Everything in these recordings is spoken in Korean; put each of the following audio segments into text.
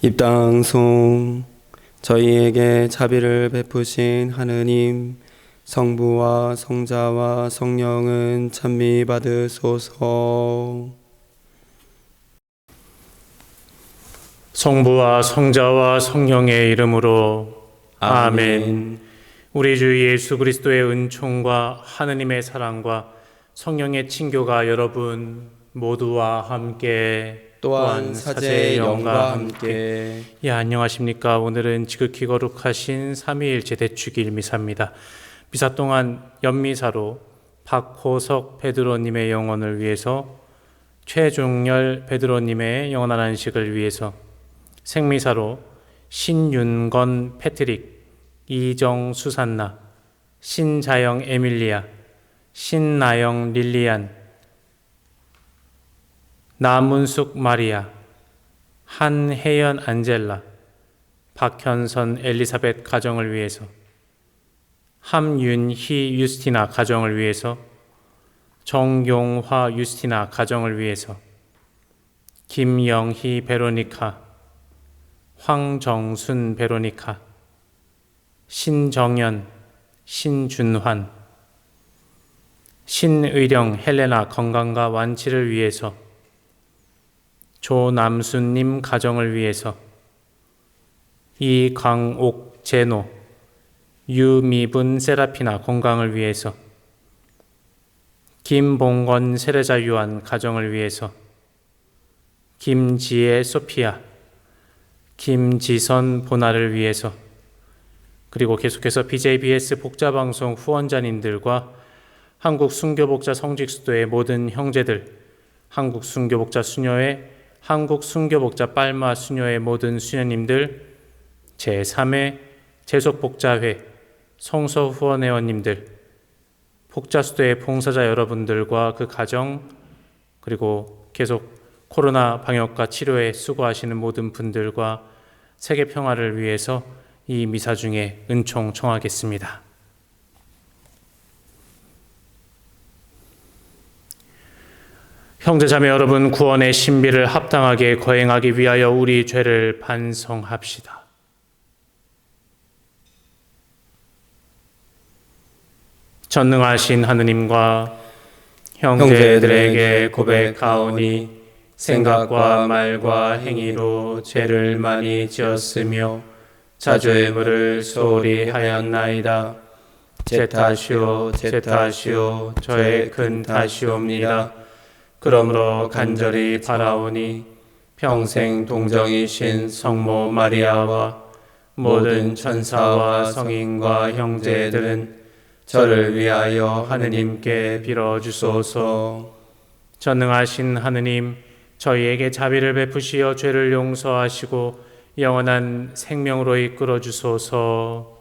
입당송. 저희에게 자비를 베푸신 하느님, 성부와 성자와 성령은 찬미 받으소서. 성부와 성자와 성령의 이름으로 아멘. 우리 주 예수 그리스도의 은총과 하느님의 사랑과 성령의 친교가 여러분 모두와 함께 또한 사제의 영과 함께. 안녕하십니까. 오늘은 지극히 거룩하신 삼위일체 대축일 미사입니다. 미사 동안 연미사로 박호석 베드로님의 영혼을 위해서, 최종열 베드로님의 영원한 안식을 위해서, 생미사로 신윤건 패트릭, 이정 수산나, 신자영 에밀리아, 신나영 릴리안, 나문숙 마리아, 한혜연 안젤라, 박현선 엘리사벳 가정을 위해서, 함윤희 유스티나 가정을 위해서, 정용화 유스티나 가정을 위해서, 김영희 베로니카, 황정순 베로니카, 신정연, 신준환, 신의령 헬레나 건강과 완치를 위해서, 조남순님 가정을 위해서, 이광옥 제노, 유미분 세라피나 건강을 위해서, 김봉건 세례자 유한 가정을 위해서, 김지혜 소피아, 김지선 보나를 위해서, 그리고 계속해서 BJBS 복자방송 후원자님들과 한국 순교복자 성직수도의 모든 형제들, 한국 순교복자 수녀회, 한국 순교복자 빨마 수녀의 모든 수녀님들, 제3회 재속복자회 성서 후원회원님들, 복자수도의 봉사자 여러분들과 그 가정, 그리고 계속 코로나 방역과 치료에 수고하시는 모든 분들과 세계 평화를 위해서 이 미사 중에 은총 청하겠습니다. 형제자매 여러분, 구원의 신비를 합당하게 거행하기 위하여 우리 죄를 반성합시다. 전능하신 하느님과 형제들에게 고백하오니 생각과 말과 행위로 죄를 많이 지었으며 자죄물을 소홀히 하였나이다. 제 탓이오, 제 탓이오, 저의 큰 탓이옵니다. 그러므로 간절히 바라오니 평생 동정이신 성모 마리아와 모든 천사와 성인과 형제들은 저를 위하여 하느님께 빌어주소서. 전능하신 하느님, 저희에게 자비를 베푸시어 죄를 용서하시고 영원한 생명으로 이끌어 주소서.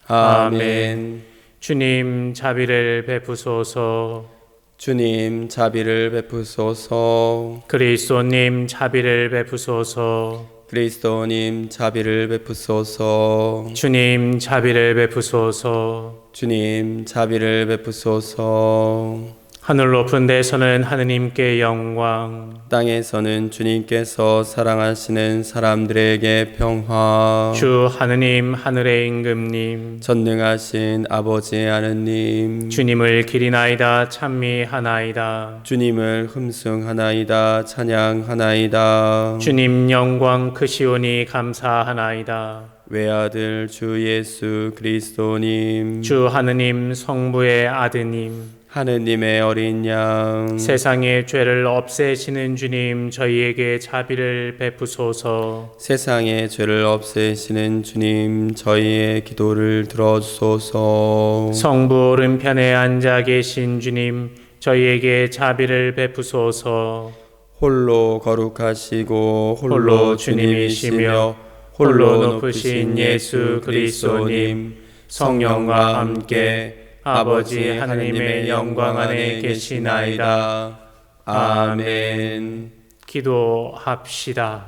아멘. 주님 자비를 베푸소서. 주님 자비를 베푸소서. 그리스도님 자비를 베푸소서. 그리스도님 자비를 베푸소서. 주님 자비를 베푸소서. 주님 자비를 베푸소서. 하늘 높은 데서는 하느님께 영광, 땅에서는 주님께서 사랑하시는 사람들에게 평화. 주 하느님 하늘의 임금님, 전능하신 아버지 하느님, 주님을 기리나이다 찬미하나이다. 주님을 흠숭하나이다 찬양하나이다. 주님 영광 크시오니 감사하나이다. 외아들 주 예수 그리스도님, 주 하느님 성부의 아드님, 하느님의 어린 양, 세상의 죄를 없애시는 주님, 저희에게 자비를 베푸소서. 세상의 죄를 없애시는 주님, 저희의 기도를 들어주소서. 성부 오른편에 앉아 계신 주님, 저희에게 자비를 베푸소서. 홀로 거룩하시고 홀로 주님이시며 홀로 높으신 예수 그리스도님, 성령과 함께 아버지 하느님의 영광 안에 계시나이다. 아멘. 기도합시다.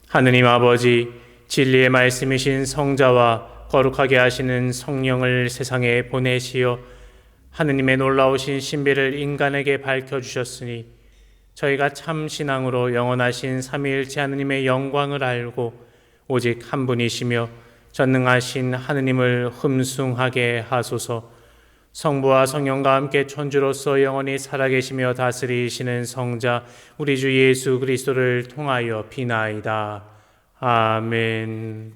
하느님 아버지, 진리의 말씀이신 성자와 거룩하게 하시는 성령을 세상에 보내시어 하느님의 놀라우신 신비를 인간에게 밝혀주셨으니 저희가 참 신앙으로 영원하신 삼위일체 하느님의 영광을 알고 오직 한 분이시며 전능하신 하느님을 흠숭하게 하소서. 성부와 성령과 함께 천주로서 영원히 살아계시며 다스리시는 성자 우리 주 예수 그리스도를 통하여 비나이다. 아멘.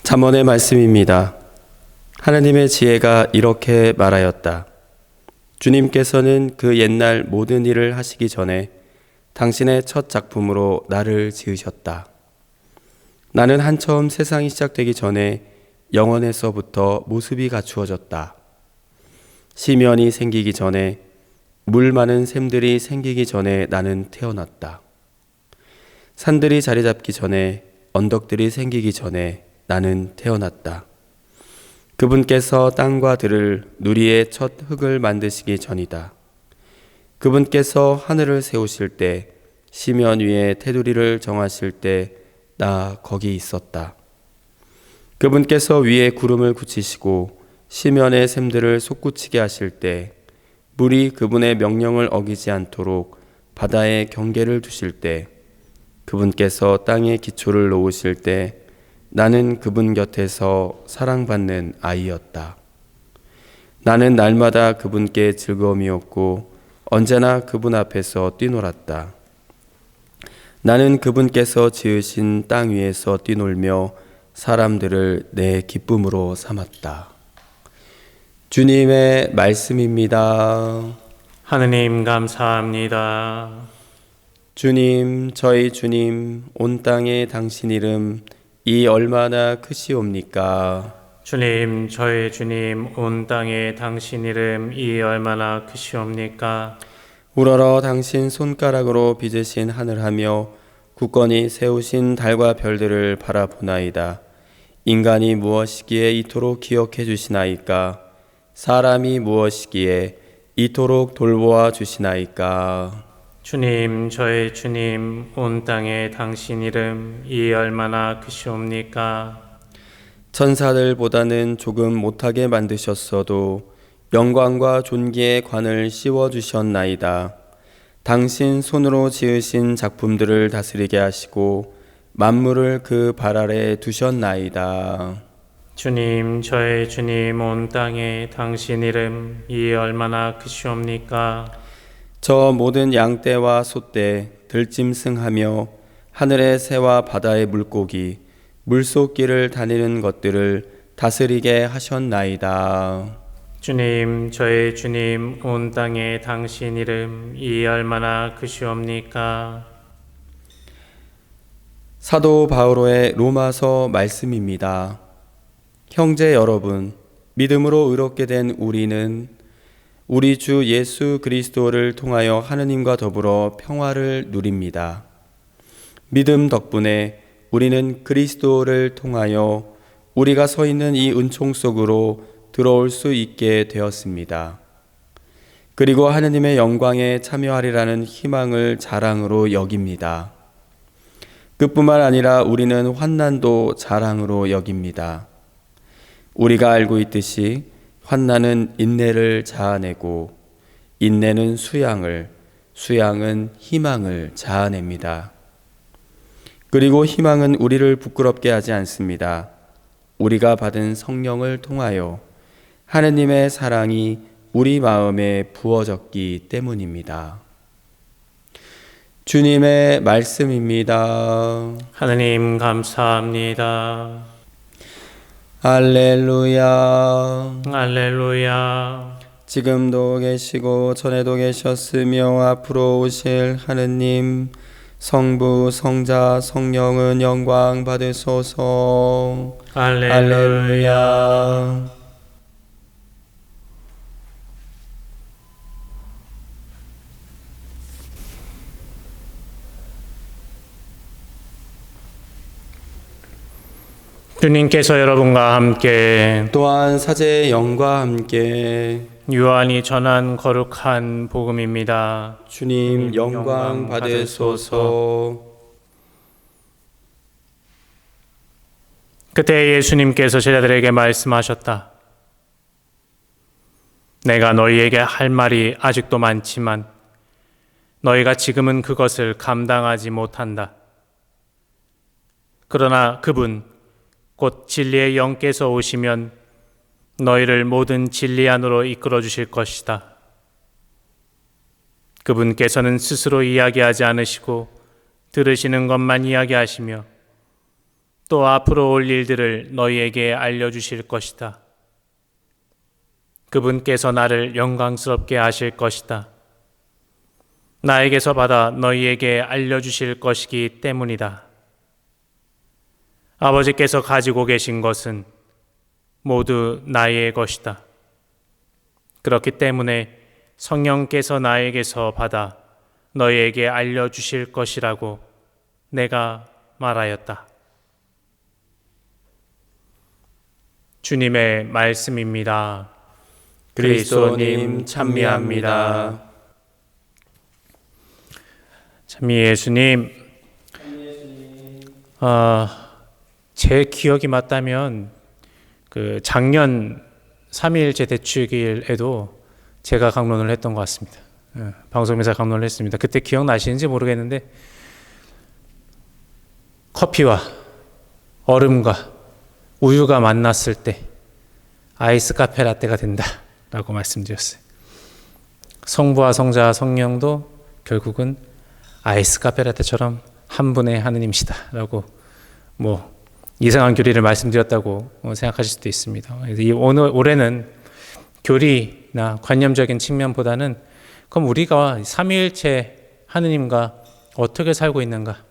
잠언의 말씀입니다. 하나님의 지혜가 이렇게 말하였다. 주님께서는 그 옛날 모든 일을 하시기 전에 당신의 첫 작품으로 나를 지으셨다. 나는 한처음 세상이 시작되기 전에 영원에서부터 모습이 갖추어졌다. 시면이 생기기 전에, 물 많은 샘들이 생기기 전에 나는 태어났다. 산들이 자리 잡기 전에, 언덕들이 생기기 전에 나는 태어났다. 그분께서 땅과 들을 누리의 첫 흙을 만드시기 전이다. 그분께서 하늘을 세우실 때, 시면 위에 테두리를 정하실 때 나 거기 있었다. 그분께서 위에 구름을 굳히시고 시면의 샘들을 솟구치게 하실 때, 물이 그분의 명령을 어기지 않도록 바다에 경계를 두실 때, 그분께서 땅에 기초를 놓으실 때 나는 그분 곁에서 사랑받는 아이였다. 나는 날마다 그분께 즐거움이었고 언제나 그분 앞에서 뛰놀았다. 나는 그분께서 지으신 땅 위에서 뛰놀며 사람들을 내 기쁨으로 삼았다. 주님의 말씀입니다. 하느님 감사합니다. 주님, 저희 주님, 온 땅에 당신 이름 이 얼마나 크시옵니까? 주님, 저의 주님, 온 땅에 당신 이름 이 얼마나 크시옵니까? 우러러 당신 손가락으로 빚으신 하늘하며 굳건히 세우신 달과 별들을 바라보나이다. 인간이 무엇이기에 이토록 기억해 주시나이까? 사람이 무엇이기에 이토록 돌보아 주시나이까? 주님, 저의 주님, 온 땅에 당신 이름 이 얼마나 크시옵니까? 천사들보다는 조금 못하게 만드셨어도 영광과 존귀의 관을 씌워주셨나이다. 당신 손으로 지으신 작품들을 다스리게 하시고 만물을 그 발 아래 두셨나이다. 주님, 저의 주님, 온 땅에 당신 이름 이 얼마나 크시옵니까? 저 모든 양떼와 소떼, 들짐승하며 하늘의 새와 바다의 물고기, 물속 길을 다니는 것들을 다스리게 하셨나이다. 주님, 저의 주님, 온 땅에 당신 이름 이 얼마나 크시옵니까? 사도 바오로의 로마서 말씀입니다. 형제 여러분, 믿음으로 의롭게 된 우리는 우리 주 예수 그리스도를 통하여 하느님과 더불어 평화를 누립니다. 믿음 덕분에 우리는 그리스도를 통하여 우리가 서 있는 이 은총 속으로 들어올 수 있게 되었습니다. 그리고 하느님의 영광에 참여하리라는 희망을 자랑으로 여깁니다. 그뿐만 아니라 우리는 환난도 자랑으로 여깁니다. 우리가 알고 있듯이 환난은 인내를 자아내고 인내는 수양을, 수양은 희망을 자아냅니다. 그리고 희망은 우리를 부끄럽게 하지 않습니다. 우리가 받은 성령을 통하여 하느님의 사랑이 우리 마음에 부어졌기 때문입니다. 주님의 말씀입니다. 하느님 감사합니다. 할렐루야. 할렐루야. 지금도 계시고 전에도 계셨으며 앞으로 오실 하느님 성부, 성자, 성령은 영광 받으소서. 할렐루야. 주님께서 여러분과 함께 또한 사제의 영과 함께 요한이 전한 거룩한 복음입니다. 주님 영광 받으소서. 그때 예수님께서 제자들에게 말씀하셨다. 내가 너희에게 할 말이 아직도 많지만 너희가 지금은 그것을 감당하지 못한다. 그러나 그분 곧 진리의 영께서 오시면 너희를 모든 진리 안으로 이끌어 주실 것이다. 그분께서는 스스로 이야기하지 않으시고 들으시는 것만 이야기하시며 또 앞으로 올 일들을 너희에게 알려주실 것이다. 그분께서 나를 영광스럽게 하실 것이다. 나에게서 받아 너희에게 알려주실 것이기 때문이다. 아버지께서 가지고 계신 것은 모두 나의 것이다. 그렇기 때문에 성령께서 나에게서 받아 너희에게 알려주실 것이라고 내가 말하였다. 주님의 말씀입니다. 그리스도님 찬미합니다. 찬미 예수님, 제 기억이 맞다면 그 작년 3.1제 대축일에도 제가 강론을 했던 것 같습니다. 방송에서 강론을 했습니다. 그때 기억나시는지 모르겠는데 커피와 얼음과 우유가 만났을 때 아이스 카페 라떼가 된다라고 말씀드렸어요. 성부와 성자와 성령도 결국은 아이스 카페 라떼처럼 한 분의 하느님이시다라고 이상한 교리를 말씀드렸다고 생각하실 수도 있습니다. 올해는 교리나 관념적인 측면보다는 그럼 우리가 삼위일체 하느님과 어떻게 살고 있는가?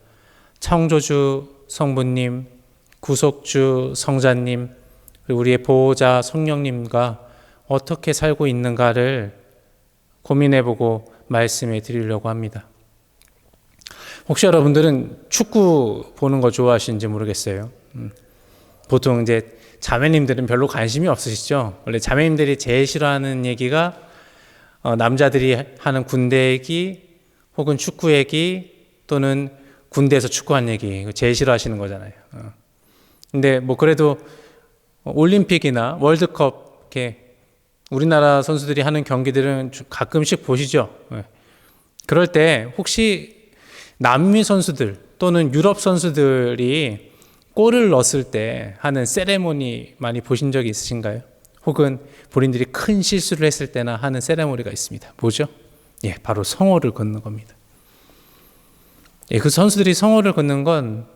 창조주 성부님, 구속주 성자님, 그리고 우리의 보호자 성령님과 어떻게 살고 있는가를 고민해보고 말씀해 드리려고 합니다. 혹시 여러분들은 축구 보는 거 좋아하시는지 모르겠어요. 보통 이제 자매님들은 별로 관심이 없으시죠? 원래 자매님들이 제일 싫어하는 얘기가 남자들이 하는 군대 얘기 혹은 축구 얘기 또는 군대에서 축구한 얘기 제일 싫어하시는 거잖아요. 근데 그래도 올림픽이나 월드컵 이렇게 우리나라 선수들이 하는 경기들은 가끔씩 보시죠. 그럴 때 혹시 남미 선수들 또는 유럽 선수들이 골을 넣었을 때 하는 세레모니 많이 보신 적이 있으신가요? 혹은 본인들이 큰 실수를 했을 때나 하는 세레모니가 있습니다. 뭐죠? 바로 성호를 걷는 겁니다. 그 선수들이 성호를 걷는 건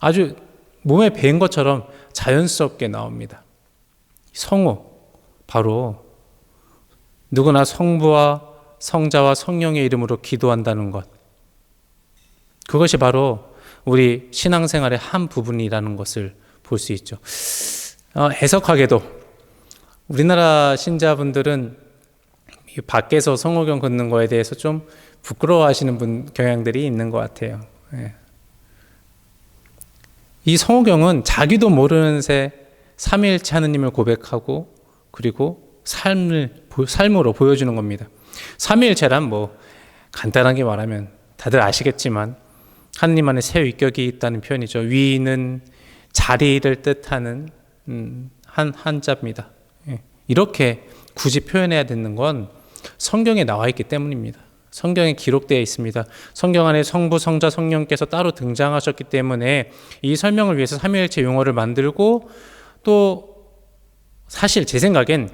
아주 몸에 배인 것처럼 자연스럽게 나옵니다. 성호, 바로 누구나 성부와 성자와 성령의 이름으로 기도한다는 것. 그것이 바로 우리 신앙생활의 한 부분이라는 것을 볼 수 있죠. 해석하게도 우리나라 신자분들은 밖에서 성호경 걷는 거에 대해서 좀 부끄러워하시는 경향들이 있는 것 같아요. 이 성호경은 자기도 모르는 새 삼위일체 하느님을 고백하고 그리고 삶으로 보여주는 겁니다. 삼위일체란 간단하게 말하면 다들 아시겠지만 하느님 안에 새 위격이 있다는 표현이죠. 위는 자리를 뜻하는 한자입니다. 이렇게 굳이 표현해야 되는 건 성경에 나와 있기 때문입니다. 성경에 기록되어 있습니다. 성경 안에 성부, 성자, 성령께서 따로 등장하셨기 때문에 이 설명을 위해서 삼위일체 용어를 만들고 또 사실 제 생각엔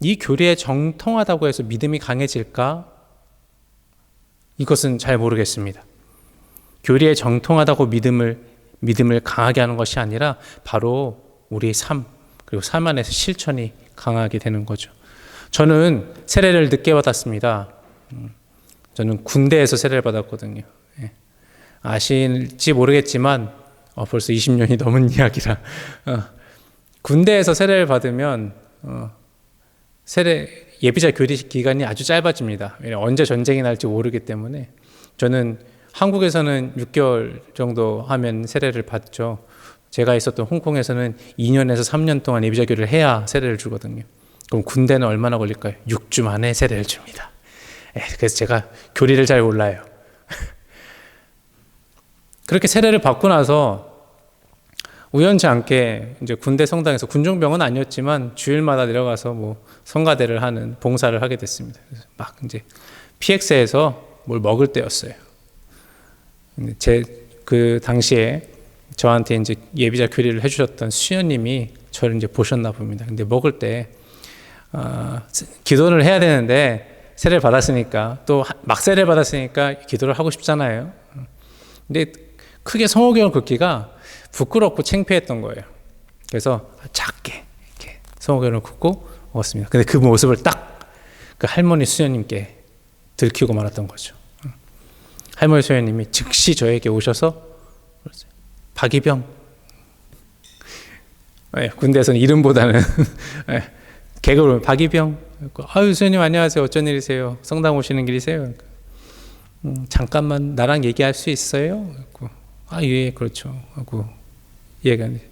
이 교리에 정통하다고 해서 믿음이 강해질까? 이것은 잘 모르겠습니다. 교리에 정통하다고 믿음을 강하게 하는 것이 아니라 바로 우리의 삶, 그리고 삶 안에서 실천이 강하게 되는 거죠. 저는 세례를 늦게 받았습니다. 저는 군대에서 세례를 받았거든요. 아실지 모르겠지만 벌써 20년이 넘은 이야기라 군대에서 세례를 받으면 예비자 교리 기간이 아주 짧아집니다. 언제 전쟁이 날지 모르기 때문에 저는 한국에서는 6개월 정도 하면 세례를 받죠. 제가 있었던 홍콩에서는 2년에서 3년 동안 예비자 교리를 해야 세례를 주거든요. 그럼 군대는 얼마나 걸릴까요? 6주 만에 세례를 줍니다. 그래서 제가 교리를 잘 몰라요. 그렇게 세례를 받고 나서 우연치 않게 이제 군대 성당에서 군종병은 아니었지만 주일마다 내려가서 뭐 성가대를 하는 봉사를 하게 됐습니다. 그래서 막 이제 PX에서 뭘 먹을 때였어요. 제 그 당시에 저한테 이제 예비자 교리를 해주셨던 수녀님이 저를 이제 보셨나 봅니다. 근데 먹을 때 기도를 해야 되는데 세례를 받았으니까 또 막 세례를 받았으니까 기도를 하고 싶잖아요. 근데 크게 성호경을 긋기가 부끄럽고 창피했던 거예요. 그래서 작게 이렇게 성호경을 긋고 먹었습니다. 근데 그 모습을 딱 그 할머니 수녀님께 들키고 말았던 거죠. 할머니 수녀님이 즉시 저에게 오셔서 박이병, 군대에서는 이름보다는 개그로 박이병, 아유 수녀님 안녕하세요, 어쩐 일이세요, 성당 오시는 길이세요? 잠깐만 나랑 얘기할 수 있어요? 아 예 그렇죠 하고 얘기하는데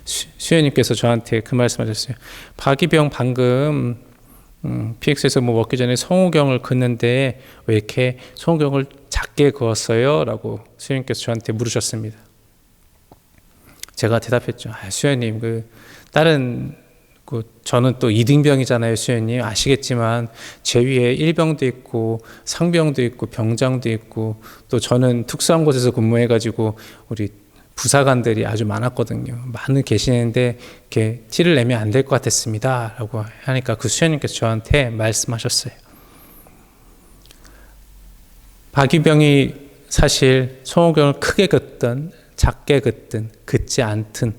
수녀님께서 저한테 그 말씀하셨어요. 박이병 방금 PX에서 뭐 먹기 전에 성호경을 긋는데 왜 이렇게 성호경을 작게 그었어요? 라고 수녀님께서 저한테 물으셨습니다. 제가 대답했죠. 수녀님 다른 저는 또 2등병이잖아요, 수녀님. 아시겠지만 제 위에 1병도 있고 상병도 있고 병장도 있고 또 저는 특수한 곳에서 근무해가지고 우리 부사관들이 아주 많았거든요. 많은 계시는데 이렇게 티를 내면 안 될 것 같았습니다. 라고 하니까 그 수녀님께서 저한테 말씀하셨어요. 박이병이 사실 성호경을 크게 긋든 작게 긋든 긋지 않든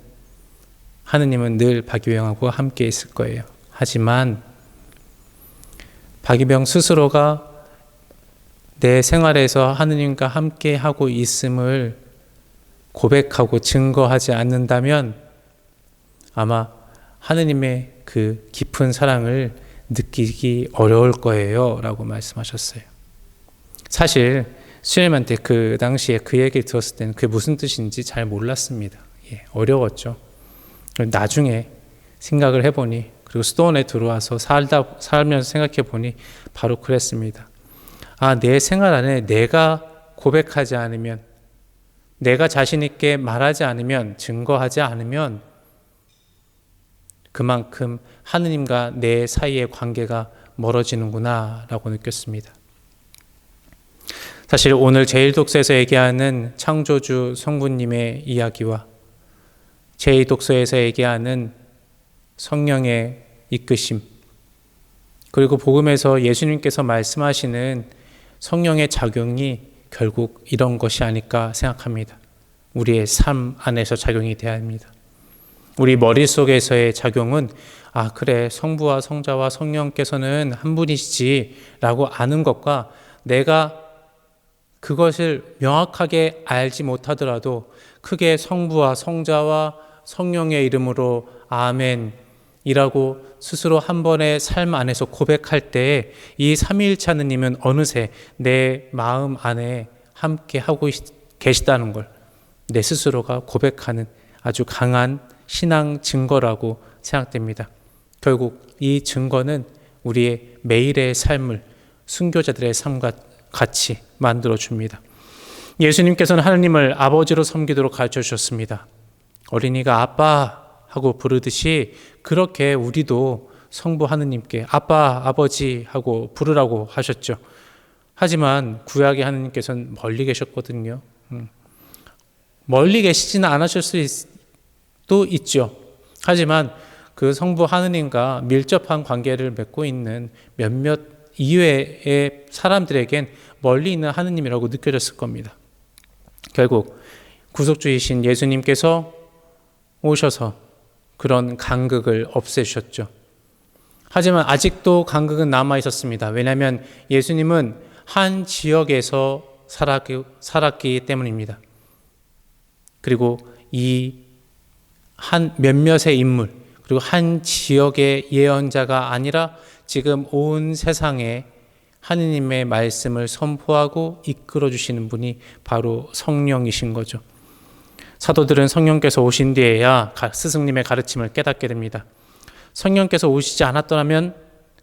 하느님은 늘 박이병하고 함께 있을 거예요. 하지만 박이병 스스로가 내 생활에서 하느님과 함께 하고 있음을 고백하고 증거하지 않는다면 아마 하느님의 그 깊은 사랑을 느끼기 어려울 거예요 라고 말씀하셨어요. 사실 수녀님한테 그 당시에 그 얘기를 들었을 때는 그게 무슨 뜻인지 잘 몰랐습니다. 어려웠죠. 나중에 생각을 해보니 그리고 수도원에 들어와서 살면서 생각해 보니 바로 그랬습니다. 내 생활 안에 내가 고백하지 않으면, 내가 자신 있게 말하지 않으면, 증거하지 않으면 그만큼 하느님과 내 사이의 관계가 멀어지는구나 라고 느꼈습니다. 사실 오늘 제1독서에서 얘기하는 창조주 성부님의 이야기와 제2독서에서 얘기하는 성령의 이끄심, 그리고 복음에서 예수님께서 말씀하시는 성령의 작용이 결국 이런 것이 아닐까 생각합니다. 우리의 삶 안에서 작용이 되어야 합니다. 우리 머릿속에서의 작용은 그래 성부와 성자와 성령께서는 한 분이시지 라고 아는 것과 내가 그것을 명확하게 알지 못하더라도 크게 성부와 성자와 성령의 이름으로 아멘이라고 스스로 한 번의 삶 안에서 고백할 때에 이 삼위일체 하느님은 어느새 내 마음 안에 함께 하고 계시다는 걸 내 스스로가 고백하는 아주 강한 신앙 증거라고 생각됩니다. 결국 이 증거는 우리의 매일의 삶을 순교자들의 삶과 같이 만들어줍니다. 예수님께서는 하느님을 아버지로 섬기도록 가르쳐 주셨습니다. 어린이가 아빠 하고 부르듯이 그렇게 우리도 성부 하느님께 아빠, 아버지 하고 부르라고 하셨죠. 하지만 구약의 하느님께서는 멀리 계셨거든요. 멀리 계시지는 않으실 수도 있죠. 하지만 그 성부 하느님과 밀접한 관계를 맺고 있는 몇몇 이외의 사람들에겐 멀리 있는 하느님이라고 느껴졌을 겁니다. 결국 구속주이신 예수님께서 오셔서 그런 간극을 없애주셨죠. 하지만 아직도 간극은 남아 있었습니다. 왜냐하면 예수님은 한 지역에서 살았기 때문입니다. 그리고 이 한 몇몇의 인물, 그리고 한 지역의 예언자가 아니라 지금 온 세상에 하느님의 말씀을 선포하고 이끌어 주시는 분이 바로 성령이신 거죠. 사도들은 성령께서 오신 뒤에야 스승님의 가르침을 깨닫게 됩니다. 성령께서 오시지 않았더라면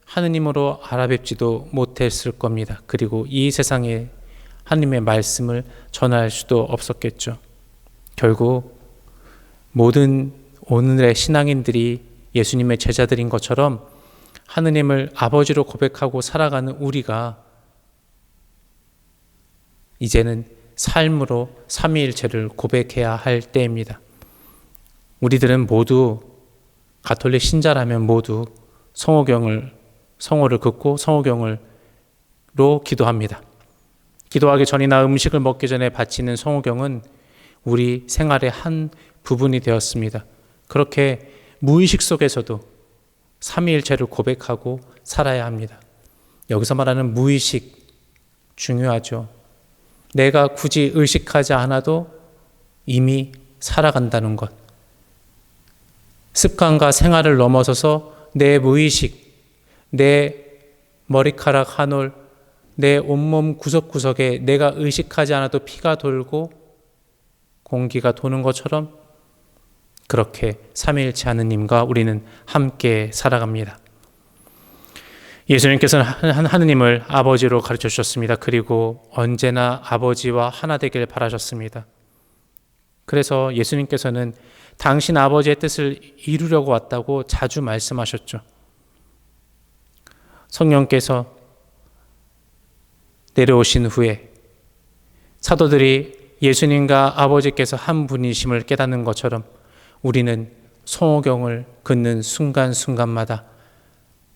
하느님으로 알아뵙지도 못했을 겁니다. 그리고 이 세상에 하느님의 말씀을 전할 수도 없었겠죠. 결국 모든 오늘의 신앙인들이 예수님의 제자들인 것처럼 하느님을 아버지로 고백하고 살아가는 우리가 이제는 삶으로 삼위일체를 고백해야 할 때입니다. 우리들은 모두 가톨릭 신자라면 모두 성호를 긋고 성호경으로 기도합니다. 기도하기 전이나 음식을 먹기 전에 바치는 성호경은 우리 생활의 한 부분이 되었습니다. 그렇게 무의식 속에서도 삼위일체를 고백하고 살아야 합니다. 여기서 말하는 무의식 중요하죠. 내가 굳이 의식하지 않아도 이미 살아간다는 것. 습관과 생활을 넘어서서 내 무의식, 내 머리카락 한 올, 내 온몸 구석구석에 내가 의식하지 않아도 피가 돌고 공기가 도는 것처럼 그렇게 삼위일체 하느님과 우리는 함께 살아갑니다. 예수님께서는 하느님을 아버지로 가르쳐 주셨습니다. 그리고 언제나 아버지와 하나 되길 바라셨습니다. 그래서 예수님께서는 당신 아버지의 뜻을 이루려고 왔다고 자주 말씀하셨죠. 성령께서 내려오신 후에 사도들이 예수님과 아버지께서 한 분이심을 깨닫는 것처럼 우리는 성호경을 긋는 순간순간마다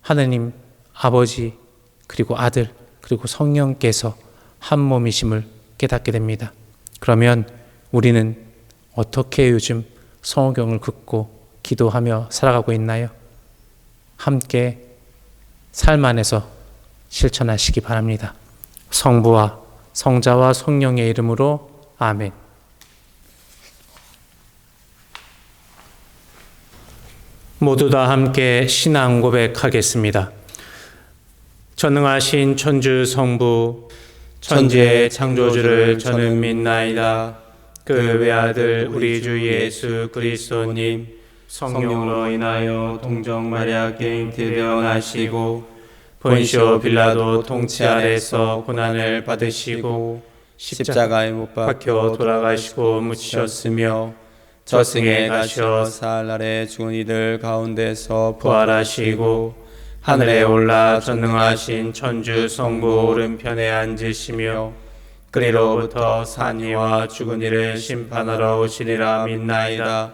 하느님 아버지 그리고 아들 그리고 성령께서 한 몸이심을 깨닫게 됩니다. 그러면 우리는 어떻게 요즘 성호경을 긋고 기도하며 살아가고 있나요? 함께 삶 안에서 실천하시기 바랍니다. 성부와 성자와 성령의 이름으로 아멘. 모두 다 함께 신앙 고백하겠습니다. 전능하신 천주 성부 천지의 창조주를 저는 믿나이다. 그 외아들 우리 주 예수 그리스도님 성령으로 인하여 동정 마리아께 잉태되어나시고 본시오 빌라도 통치 아래서 고난을 받으시고 십자가에 못 박혀 돌아가시고 묻히셨으며 저승에 가셔 사흘날에 죽은 이들 가운데서 부활하시고 하늘에 올라 전능하신 천주 성부 오른편에 앉으시며 그리로부터 산이와 죽은 이를 심판하러 오시리라 믿나이다.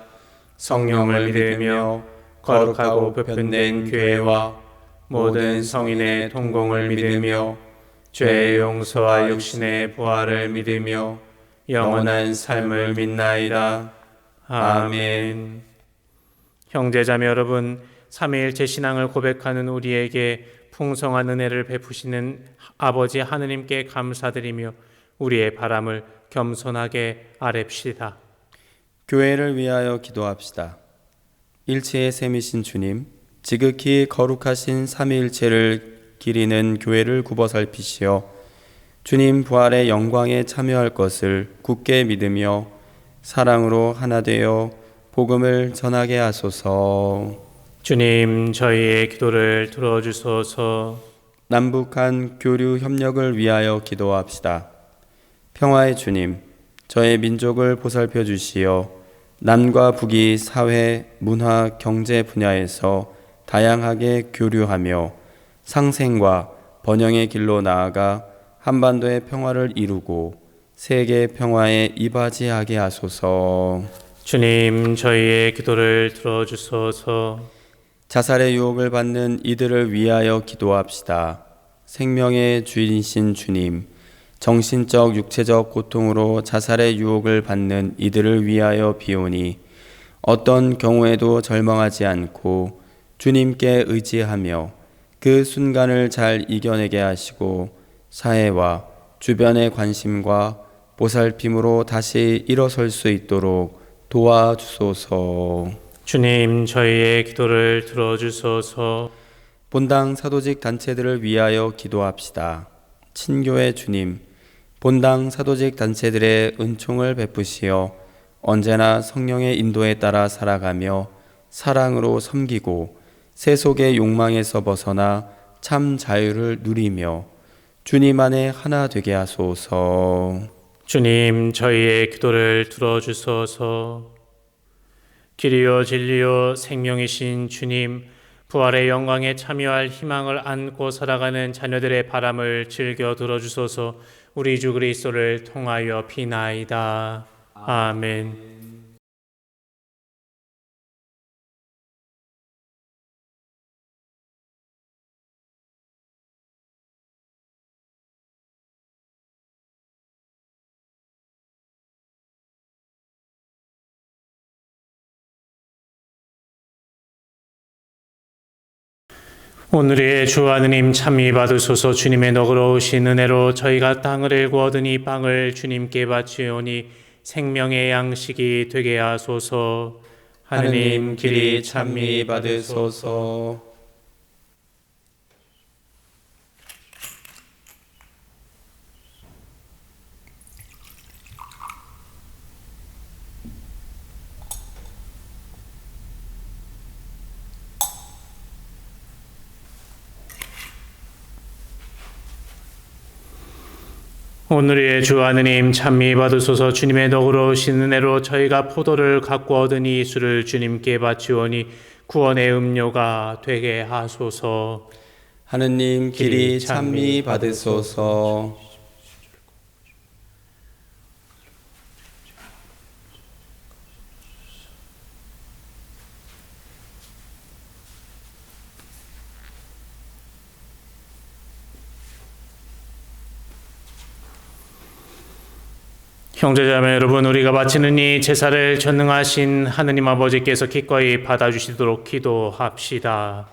성령을 믿으며 거룩하고 보편된 교회와 모든 성인의 동공을 믿으며 죄의 용서와 육신의 부활을 믿으며 영원한 삶을 믿나이다. 아멘. 형제자매 여러분, 삼위일체 신앙을 고백하는 우리에게 풍성한 은혜를 베푸시는 아버지 하느님께 감사드리며 우리의 바람을 겸손하게 아뢰시다. 교회를 위하여 기도합시다. 일체의 셈이신 주님, 지극히 거룩하신 삼위일체를 기리는 교회를 굽어 살피시어 주님 부활의 영광에 참여할 것을 굳게 믿으며 사랑으로 하나 되어 복음을 전하게 하소서. 주님, 저희의 기도를 들어주소서. 남북한 교류 협력을 위하여 기도합시다. 평화의 주님, 저의 민족을 보살펴 주시어 남과 북이 사회, 문화, 경제 분야에서 다양하게 교류하며 상생과 번영의 길로 나아가 한반도의 평화를 이루고 세계 평화에 이바지하게 하소서. 주님, 저희의 기도를 들어주소서. 자살의 유혹을 받는 이들을 위하여 기도합시다. 생명의 주인이신 주님, 정신적, 육체적 고통으로 자살의 유혹을 받는 이들을 위하여 비오니 어떤 경우에도 절망하지 않고 주님께 의지하며 그 순간을 잘 이겨내게 하시고 사회와 주변의 관심과 보살핌으로 다시 일어설 수 있도록 도와주소서. 주님, 저희의 기도를 들어주소서. 본당 사도직 단체들을 위하여 기도합시다. 친교의 주님, 본당 사도직 단체들의 은총을 베푸시어 언제나 성령의 인도에 따라 살아가며 사랑으로 섬기고 세속의 욕망에서 벗어나 참 자유를 누리며 주님 안에 하나 되게 하소서. 주님, 저희의 기도를 들어주소서. 길이요 진리요 생명이신 주님, 부활의 영광에 참여할 희망을 안고 살아가는 자녀들의 바람을 즐겨 들어주소서. 우리 주 그리스도를 통하여 비나이다. 아멘. 오늘의 주 하느님 참미 받으소서. 주님의 너그러우신 은혜로 저희가 땅을 일구 얻은 이 빵을 주님께 바치오니 생명의 양식이 되게 하소서. 하느님 길이 찬미 받으소서. 오늘의 주 하느님 찬미 받으소서. 주님의 너그러우신 은혜로 저희가 포도를 갖고 얻은 이 술을 주님께 바치오니 구원의 음료가 되게 하소서. 하느님 길이 찬미 받으소서. 형제자매 여러분, 우리가 바치는 이 제사를 전능하신 하느님 아버지께서 기꺼이 받아주시도록 기도합시다.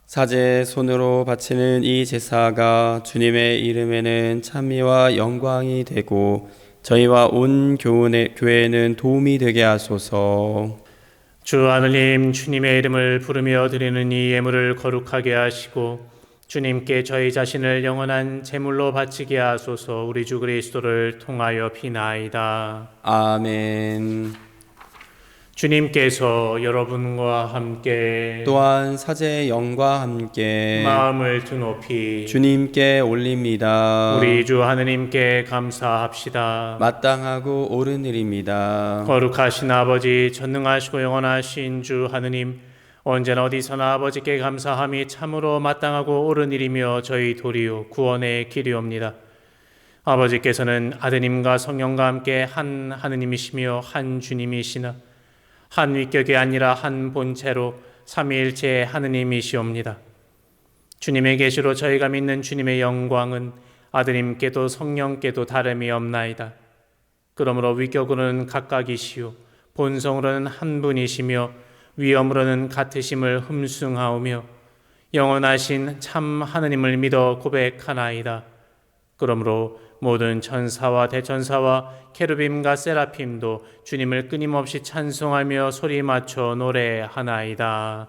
사제 손으로 바치는 이 제사가 주님의 이름에는 찬미와 영광이 되고 저희와 온 교회에는 도움이 되게 하소서. 주 하느님, 주님의 이름을 부르며 드리는 이 예물을 거룩하게 하시고 주님께 저희 자신을 영원한 제물로 바치게 하소서. 우리 주 그리스도를 통하여 비나이다. 아멘. 주님께서 여러분과 함께 또한 사제의 영과 함께 마음을 드높이 주님께 올립니다. 우리 주 하느님께 감사합시다. 마땅하고 옳은 일입니다. 거룩하신 아버지, 전능하시고 영원하신 주 하느님, 언제나 어디서나 아버지께 감사함이 참으로 마땅하고 옳은 일이며 저희 도리요 구원의 길이옵니다. 아버지께서는 아드님과 성령과 함께 한 하느님이시며 한 주님이시나 한 위격이 아니라 한 본체로 삼위일체의 하느님이시옵니다. 주님의 계시로 저희가 믿는 주님의 영광은 아드님께도 성령께도 다름이 없나이다. 그러므로 위격으로는 각각이시요 본성으로는 한 분이시며 위엄으로는 같으심을 흠숭하오며 영원하신 참 하느님을 믿어 고백하나이다. 그러므로 모든 천사와 대천사와 케루빔과 세라핌도 주님을 끊임없이 찬송하며 소리 맞춰 노래하나이다.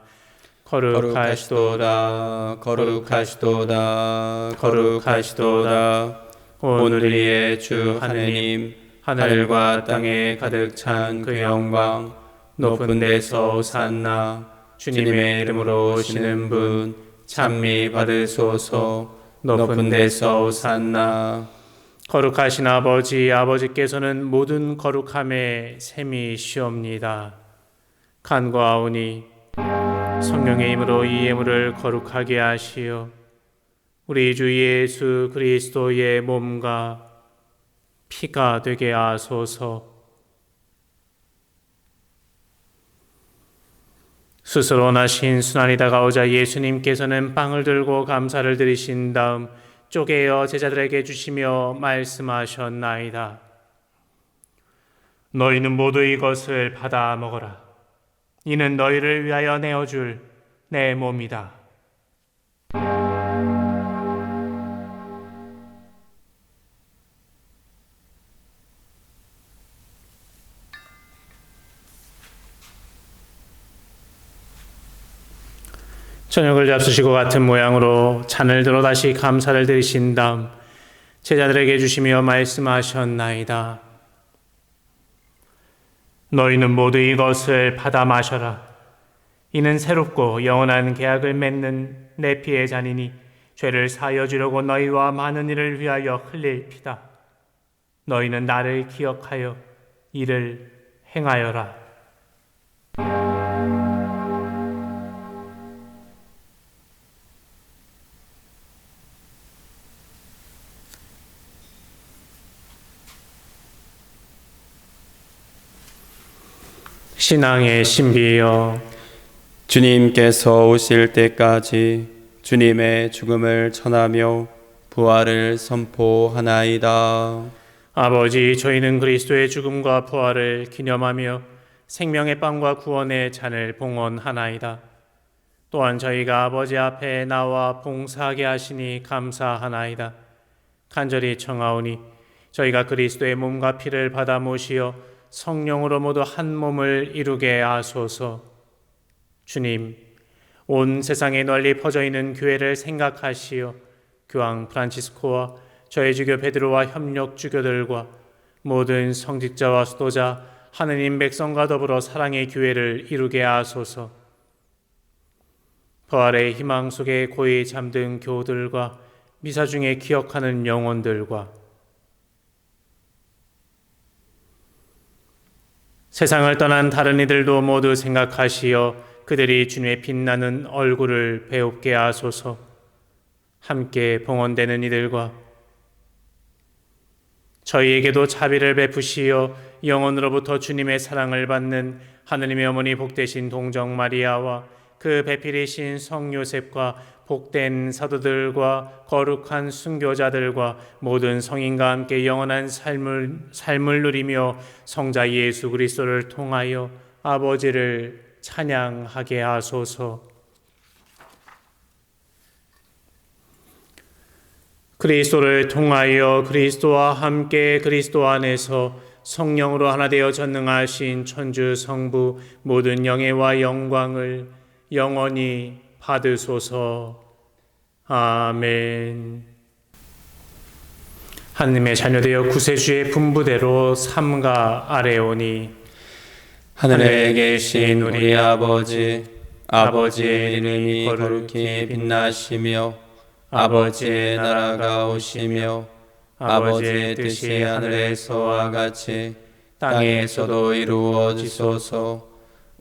거룩하시도다, 거룩하시도다, 거룩하시도다. 오늘의 주 하느님, 하늘과 땅에 가득 찬 그 영광, 높은 데서 오산나. 주님의 이름으로 오시는 분 찬미 받으소서. 높은 데서 오산나. 거룩하신 아버지, 아버지께서는 모든 거룩함의 셈이시옵니다. 간구하오니 성령의 힘으로 이 예물을 거룩하게 하시어 우리 주 예수 그리스도의 몸과 피가 되게 하소서. 스스로 나신 순환이 다가오자 예수님께서는 빵을 들고 감사를 드리신 다음 쪼개어 제자들에게 주시며 말씀하셨나이다. 너희는 모두 이것을 받아 먹어라. 이는 너희를 위하여 내어줄 내 몸이다. 저녁을 잡수시고 같은 모양으로 잔을 들어 다시 감사를 드리신 다음 제자들에게 주시며 말씀하셨나이다. 너희는 모두 이것을 받아 마셔라. 이는 새롭고 영원한 계약을 맺는 내 피의 잔이니 죄를 사하여 주려고 너희와 많은 이를 위하여 흘릴 피다. 너희는 나를 기억하여 이를 행하여라. 신앙의 신비여, 주님께서 오실 때까지 주님의 죽음을 전하며 부활을 선포하나이다. 아버지, 저희는 그리스도의 죽음과 부활을 기념하며 생명의 빵과 구원의 잔을 봉헌하나이다. 또한 저희가 아버지 앞에 나와 봉사하게 하시니 감사하나이다. 간절히 청하오니 저희가 그리스도의 몸과 피를 받아 모시어 성령으로 모두 한 몸을 이루게 하소서. 주님, 온 세상에 널리 퍼져 있는 교회를 생각하시어 교황 프란치스코와 저희 주교 베드로와 협력 주교들과 모든 성직자와 수도자 하느님 백성과 더불어 사랑의 교회를 이루게 하소서. 부활의 희망 속에 고이 잠든 교우들과 미사 중에 기억하는 영혼들과 세상을 떠난 다른 이들도 모두 생각하시어 그들이 주님의 빛나는 얼굴을 배웁게 하소서. 함께 봉헌되는 이들과 저희에게도 자비를 베푸시어 영원으로부터 주님의 사랑을 받는 하느님의 어머니 복되신 동정 마리아와 그 배필이신 성 요셉과 복된 사도들과 거룩한 순교자들과 모든 성인과 함께 영원한 삶을 누리며 성자 예수 그리스도를 통하여 아버지를 찬양하게 하소서. 그리스도를 통하여 그리스도와 함께 그리스도 안에서 성령으로 하나 되어 전능하신 천주 성부 모든 영예와 영광을 영원히 받으소서. 아멘. 하느님의 자녀되어 구세주의 분부대로 삼가 아뢰오니 하늘에 계신 우리 아버지, 아버지의 이름이 거룩히 빛나시며 아버지의 나라가 오시며 아버지의 뜻이 하늘에서와 같이 땅에서도 이루어지소서.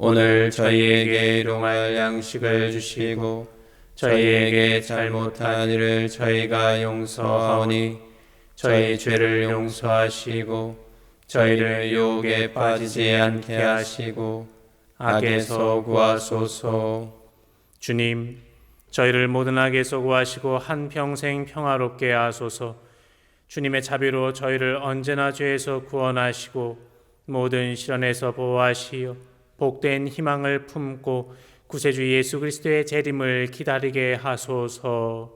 오늘 저희에게 일용할 양식을 주시고 저희에게 잘못한 일을 저희가 용서하오니 저희 죄를 용서하시고 저희를 유혹에 빠지지 않게 하시고 악에서 구하소서. 주님, 저희를 모든 악에서 구하시고 한평생 평화롭게 하소서. 주님의 자비로 저희를 언제나 죄에서 구원하시고 모든 시련에서 보호하시어 복된 희망을 품고 구세주 예수 그리스도의 재림을 기다리게 하소서.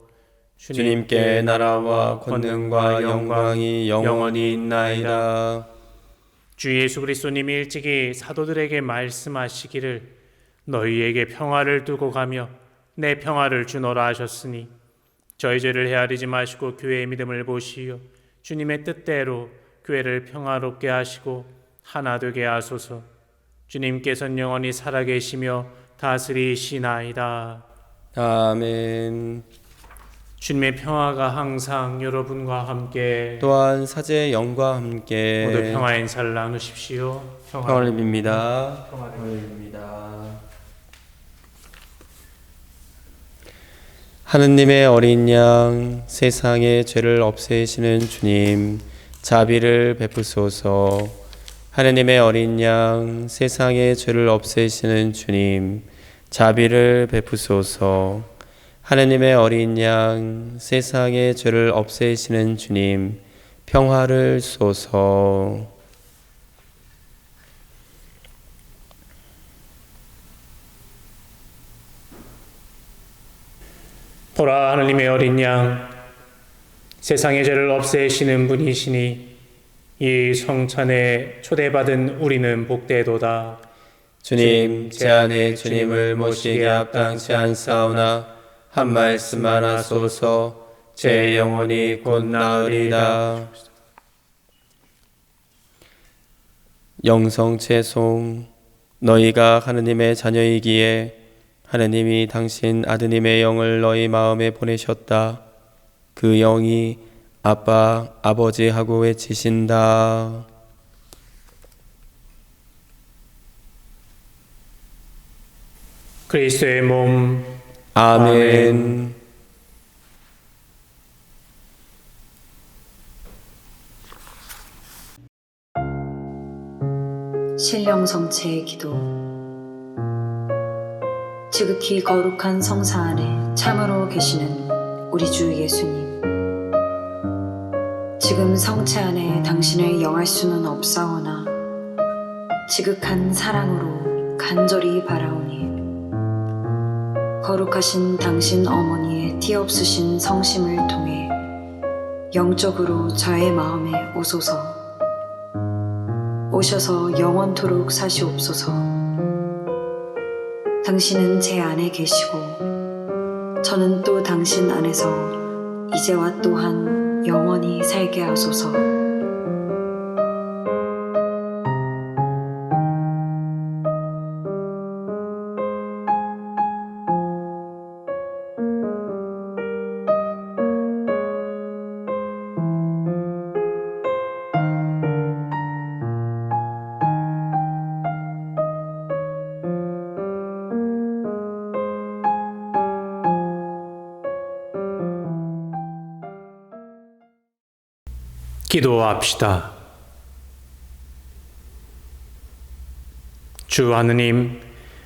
주님께 나라와 권능과 영광이 영원히 있나이다. 주 예수 그리스도님이 일찍이 사도들에게 말씀하시기를 너희에게 평화를 두고 가며 내 평화를 주노라 하셨으니 저희 죄를 헤아리지 마시고 교회의 믿음을 보시어 주님의 뜻대로 교회를 평화롭게 하시고 하나 되게 하소서. 주님께서는 영원히 살아계시며 다스리시나이다. 아멘. 주님의 평화가 항상 여러분과 함께 또한 사제의 영과 함께 모두 평화의 인사를 나누십시오. 평화를 빕니다. 평화를 빕니다. 하느님의 어린 양, 세상의 죄를 없애시는 주님, 자비를 베푸소서. 하느님의 어린 양, 세상의 죄를 없애시는 주님, 자비를 베푸소서. 하느님의 어린 양, 세상의 죄를 없애시는 주님, 평화를 쏘소. 보라, 하느님의 어린 양, 세상의 죄를 없애시는 분이시니 이 성찬에 초대받은 우리는 복되도다. 주님, 제 안에 주님을 모시게 합당치 않사오나 한 말씀만 하소서. 제 영혼이 곧 나으리다. 영성채송. 너희가 하느님의 자녀이기에 하느님이 당신 아드님의 영을 너희 마음에 보내셨다. 그 영이 아빠, 아버지 하고 외치신다. 그리스도의 몸. 아멘. 신령성체의 기도. 지극히 거룩한 성사 안에 참으로 계시는 우리 주 예수님, 지금 성체 안에 당신을 영할 수는 없사오나 지극한 사랑으로 간절히 바라오니 거룩하신 당신 어머니의 티없으신 성심을 통해 영적으로 저의 마음에 오셔서 영원토록 사시옵소서. 당신은 제 안에 계시고 저는 또 당신 안에서 이제와 또한 영원히 살게 하소서. 기도합시다. 주 하느님,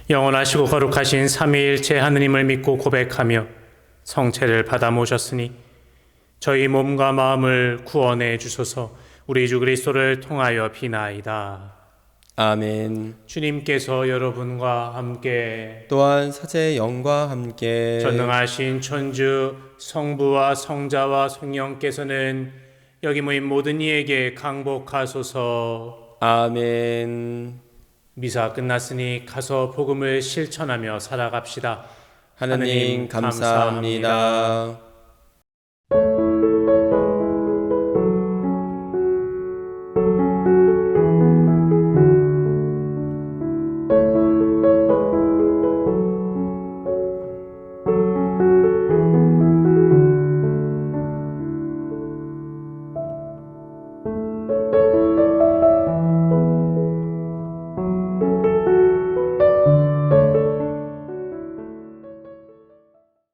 영원하시고 거룩하신 삼위일체 하느님을 믿고 고백하며 성체를 받아 모셨으니 저희 몸과 마음을 구원해 주소서. 우리 주 그리스도를 통하여 비나이다. 아멘. 주님께서 여러분과 함께 또한 사제의 영과 함께 전능하신 천주 성부와 성자와 성령께서는 여기 모인 모든 이에게 강복하소서. 아멘. 미사 끝났으니 가서 복음을 실천하며 살아갑시다. 하느님 감사합니다.